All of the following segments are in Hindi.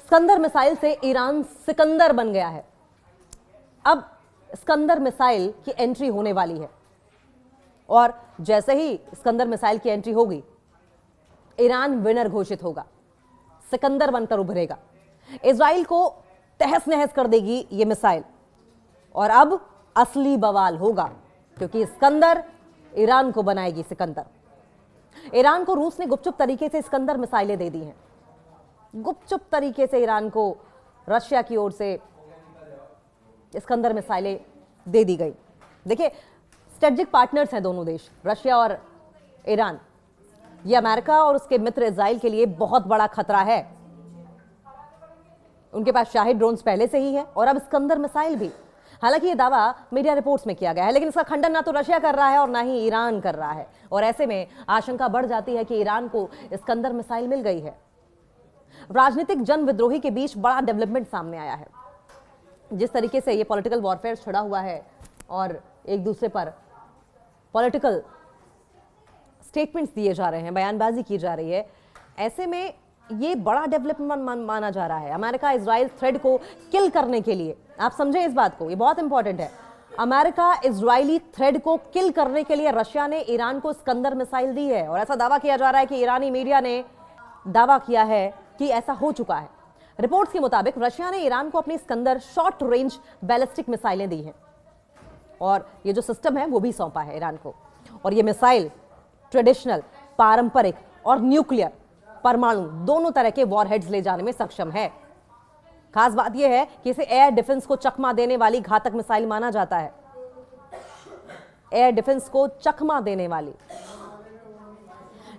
स्कंदर मिसाइल से ईरान सिकंदर बन गया है। अब स्कंदर मिसाइल की एंट्री होने वाली है और जैसे ही स्कंदर मिसाइल की एंट्री होगी, ईरान विनर घोषित होगा, सिकंदर बनकर उभरेगा, इजराइल को तहस नहस कर देगी ये मिसाइल। और अब असली बवाल होगा, क्योंकि स्कंदर ईरान को बनाएगी सिकंदर। ईरान को रूस ने गुपचुप तरीके से स्कंदर मिसाइलें दे दी हैं। गुपचुप तरीके से ईरान को रशिया की ओर से स्कंदर मिसाइलें दे दी गई। देखिए, स्ट्रेटेजिक पार्टनर्स हैं दोनों देश, रशिया और ईरान। ये अमेरिका और उसके मित्र इजराइल के लिए बहुत बड़ा खतरा है। उनके पास शाहिद ड्रोन्स पहले से ही है और अब स्कंदर मिसाइल भी। हालांकि ये दावा मीडिया रिपोर्ट्स में किया गया है, लेकिन इसका खंडन ना तो रशिया कर रहा है और ना ही ईरान कर रहा है। और ऐसे में आशंका बढ़ जाती है कि ईरान को स्कंदर मिसाइल मिल गई है। राजनीतिक जन विद्रोही के बीच बड़ा डेवलपमेंट सामने आया है। जिस तरीके से ये पॉलिटिकल वॉरफेयर छिड़ा हुआ है और एक दूसरे पर पॉलिटिकल स्टेटमेंट्स दिए जा रहे हैं, बयानबाजी की जा रही है, ऐसे में ये बड़ा डेवलपमेंट माना जा रहा है। अमेरिका इजराइल थ्रेड को किल करने के लिए, आप समझें इस बात को, ये बहुत इंपॉर्टेंट है। अमेरिका इजरायली थ्रेड को किल करने के लिए रशिया ने ईरान को स्कंदर मिसाइल दी है और ऐसा दावा किया जा रहा है कि ईरानी मीडिया ने दावा किया है कि ऐसा हो चुका है। रिपोर्ट्स के मुताबिक रशिया ने ईरान को अपनी स्कंदर शॉर्ट रेंज बैलिस्टिक मिसाइलें दी हैं और ये जो सिस्टम है वो भी सौंपा है ईरान को। और ये मिसाइल ट्रेडिशनल, पारंपरिक और न्यूक्लियर, परमाणु दोनों तरह के वॉरहेड्स ले जाने में सक्षम है। खास बात यह है कि इसे एयर डिफेंस को चकमा देने वाली घातक मिसाइल माना जाता है। एयर डिफेंस को चकमा देने वाली।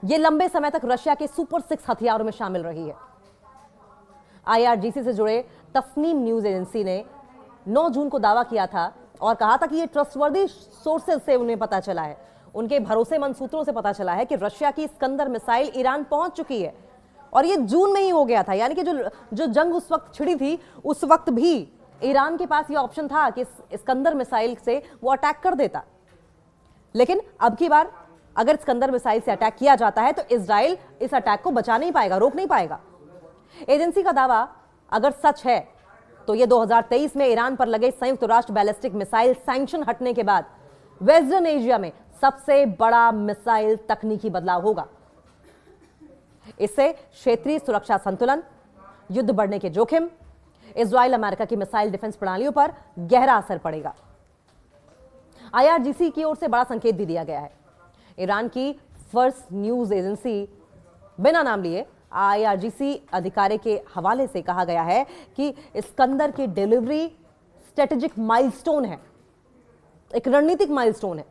यह लंबे समय तक रशिया के सुपर 6 हथियारों में शामिल रही है। IRGC से जुड़े तस्नीम न्यूज एजेंसी ने 9 जून को दावा किया था और कहा था कि यह ट्रस्टवर्दी सोर्सेज से उन्हें पता चला है, उनके भरोसेमंद सूत्रों से पता चला है कि रशिया की स्कंदर मिसाइल ईरान पहुंच चुकी है। और ये जून में ही हो गया था, यानी कि जो जंग उस वक्त छिड़ी थी, उस वक्त भी ईरान के पास ये ऑप्शन था कि स्कंदर मिसाइल से वो अटैक कर देता। लेकिन अब की बार अगर स्कंदर मिसाइल से अटैक किया जाता है तो इजराइल इस अटैक को बचा नहीं पाएगा, रोक नहीं पाएगा। एजेंसी का दावा अगर सच है तो ये 2023 में ईरान पर लगे संयुक्त राष्ट्र बैलिस्टिक मिसाइल सैंक्शन हटने के बाद वेस्टर्न एशिया में सबसे बड़ा मिसाइल तकनीकी बदलाव होगा। इससे क्षेत्रीय सुरक्षा संतुलन, युद्ध बढ़ने के जोखिम, इजराइल अमेरिका की मिसाइल डिफेंस प्रणालियों पर गहरा असर पड़ेगा। IRGC की ओर से बड़ा संकेत भी दिया गया है। ईरान की फर्स्ट न्यूज एजेंसी बिना नाम लिए IRGC अधिकारी के हवाले से कहा गया है कि स्कंदर की डिलीवरी स्ट्रेटेजिक माइलस्टोन है, एक रणनीतिक माइलस्टोन है।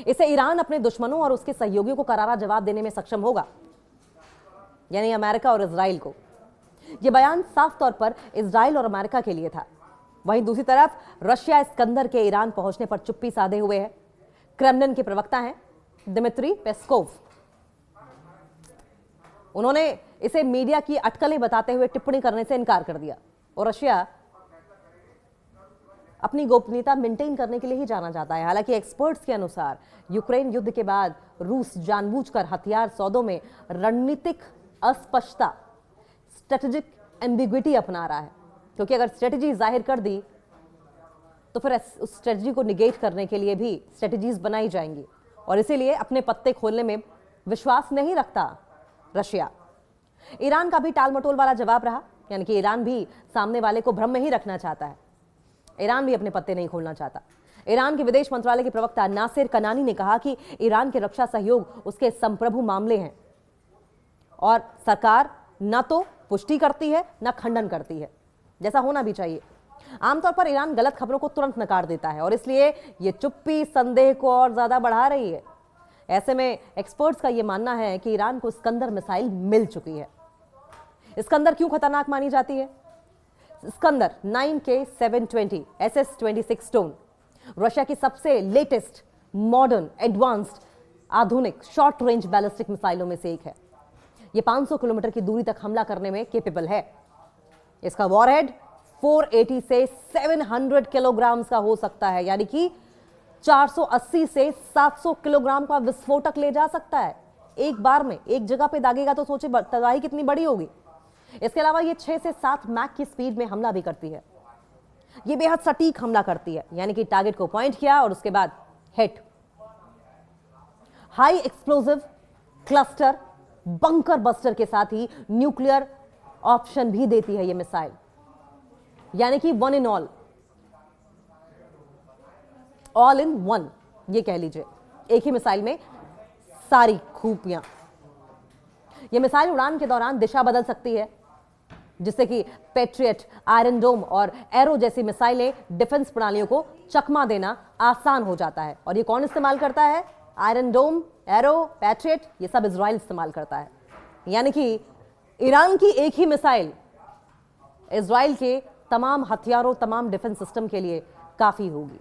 इसे ईरान अपने दुश्मनों और उसके सहयोगियों को करारा जवाब देने में सक्षम होगा, यानी अमेरिका और इजराइल को। यह बयान साफ तौर पर इजराइल और अमेरिका के लिए था। वहीं दूसरी तरफ रशिया स्कंदर के ईरान पहुंचने पर चुप्पी साधे हुए है। क्रेमलिन के प्रवक्ता हैं दिमित्री पेस्कोव। उन्होंने इसे मीडिया की अटकलें बताते हुए टिप्पणी करने से इनकार कर दिया और रशिया अपनी गोपनीयता मेंटेन करने के लिए ही जाना जाता है। हालांकि एक्सपर्ट्स के अनुसार यूक्रेन युद्ध के बाद रूस जानबूझकर हथियार सौदों में रणनीतिक अस्पष्टता, स्ट्रेटेजिक एम्बिग्विटी अपना रहा है, क्योंकि अगर स्ट्रेटेजी जाहिर कर दी तो फिर उस स्ट्रेटेजी को निगेट करने के लिए भी स्ट्रेटेजीज बनाई जाएंगी और इसीलिए अपने पत्ते खोलने में विश्वास नहीं रखता रशिया। ईरान का भी टाल मटोल वाला जवाब रहा, यानी कि ईरान भी सामने वाले को भ्रम में ही रखना चाहता है। ईरान भी अपने पत्ते नहीं खोलना चाहता। ईरान के विदेश मंत्रालय के प्रवक्ता नासिर कनानी ने कहा कि ईरान के रक्षा सहयोग उसके संप्रभु मामले हैं और सरकार न तो पुष्टि करती है न खंडन करती है, जैसा होना भी चाहिए। आमतौर पर ईरान गलत खबरों को तुरंत नकार देता है और इसलिए यह चुप्पी संदेह को और ज्यादा बढ़ा रही है। ऐसे में एक्सपर्ट्स का यह मानना है कि ईरान को स्कंदर मिसाइल मिल चुकी है। स्कंदर क्यों खतरनाक मानी जाती है? Iskander 9K720 SS-26 stone Russia की सबसे लेटेस्ट, मॉडर्न, एडवांस्ड, आधुनिक शॉर्ट रेंज बैलिस्टिक मिसाइलों में से एक है। यह 500 किलोमीटर की दूरी तक हमला करने में कैपेबल है। इसका वॉरहेड 480 से 700 किलोग्राम का हो सकता है, यानी कि 480 से 700 किलोग्राम का विस्फोटक ले जा सकता है। एक बार में एक जगह पे दागेगा तो सोचे तबाही कितनी बड़ी होगी। इसके अलावा ये 6 से 7 मैक की स्पीड में हमला भी करती है। ये बेहद सटीक हमला करती है, यानी कि टारगेट को पॉइंट किया और उसके बाद hit. High explosive cluster bunker buster के साथ ही न्यूक्लियर ऑप्शन भी देती है ये मिसाइल, यानी कि one in all in one, ये कह लीजिए, एक ही मिसाइल में सारी खूबियां। ये मिसाइल उड़ान के दौरान दिशा बदल सकती है, जिससे कि पैट्रियट, आयरन डोम और एरो जैसी मिसाइलें डिफेंस प्रणालियों को चकमा देना आसान हो जाता है। और ये कौन इस्तेमाल करता है? आयरन डोम, एरो, पैट्रियट, ये सब इजराइल इस्तेमाल करता है। यानी कि ईरान की एक ही मिसाइल इजराइल के तमाम हथियारों, तमाम डिफेंस सिस्टम के लिए काफी होगी।